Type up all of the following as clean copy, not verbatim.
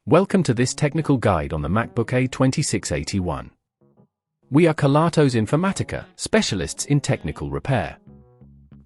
Welcome to this technical guide on the MacBook A2681. We are Kelatos Informatica, specialists in technical repair.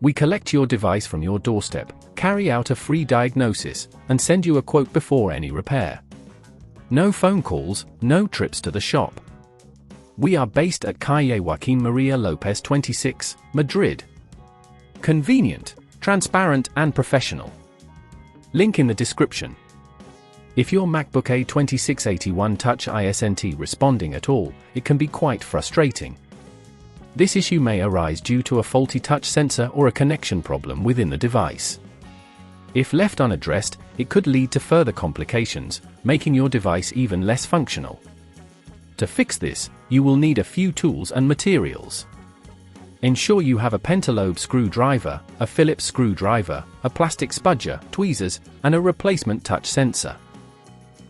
We collect your device from your doorstep, carry out a free diagnosis, and send you a quote before any repair. No phone calls, no trips to the shop. We are based at Calle Joaquín María López 26, Madrid. Convenient, transparent and professional. Link in the description. If your MacBook A2681 Touch isn't responding at all, it can be quite frustrating. This issue may arise due to a faulty touch sensor or a connection problem within the device. If left unaddressed, it could lead to further complications, making your device even less functional. To fix this, you will need a few tools and materials. Ensure you have a pentalobe screwdriver, a Phillips screwdriver, a plastic spudger, tweezers, and a replacement touch sensor.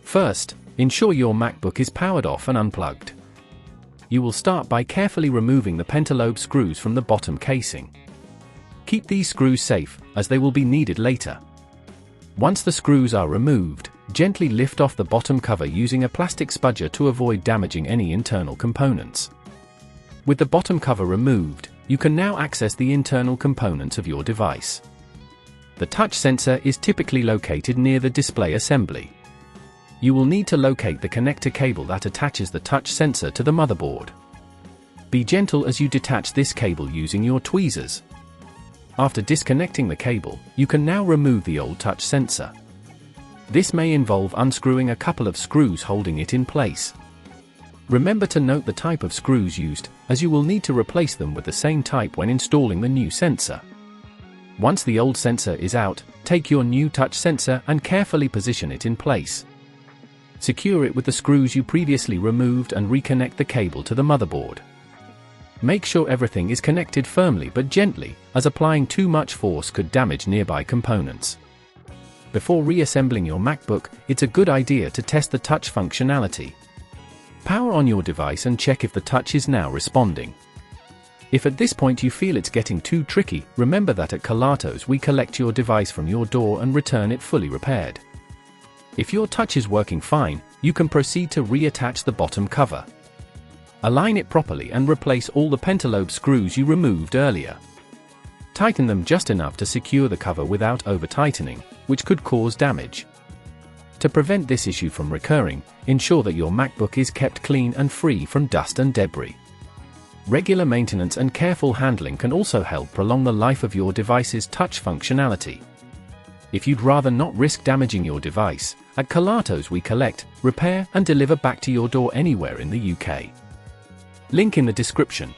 First, ensure your MacBook is powered off and unplugged. You will start by carefully removing the pentalobe screws from the bottom casing. Keep these screws safe, as they will be needed later. Once the screws are removed, gently lift off the bottom cover using a plastic spudger to avoid damaging any internal components. With the bottom cover removed, you can now access the internal components of your device. The touch sensor is typically located near the display assembly. You will need to locate the connector cable that attaches the touch sensor to the motherboard. Be gentle as you detach this cable using your tweezers. After disconnecting the cable, you can now remove the old touch sensor. This may involve unscrewing a couple of screws holding it in place. Remember to note the type of screws used, as you will need to replace them with the same type when installing the new sensor. Once the old sensor is out, take your new touch sensor and carefully position it in place. Secure it with the screws you previously removed and reconnect the cable to the motherboard. Make sure everything is connected firmly but gently, as applying too much force could damage nearby components. Before reassembling your MacBook, it's a good idea to test the touch functionality. Power on your device and check if the touch is now responding. If at this point you feel it's getting too tricky, remember that at Kelatos we collect your device from your door and return it fully repaired. If your touch is working fine, you can proceed to reattach the bottom cover. Align it properly and replace all the pentalobe screws you removed earlier. Tighten them just enough to secure the cover without over-tightening, which could cause damage. To prevent this issue from recurring, ensure that your MacBook is kept clean and free from dust and debris. Regular maintenance and careful handling can also help prolong the life of your device's touch functionality. If you'd rather not risk damaging your device, at Kelatos we collect, repair and deliver back to your door anywhere in the UK. Link in the description.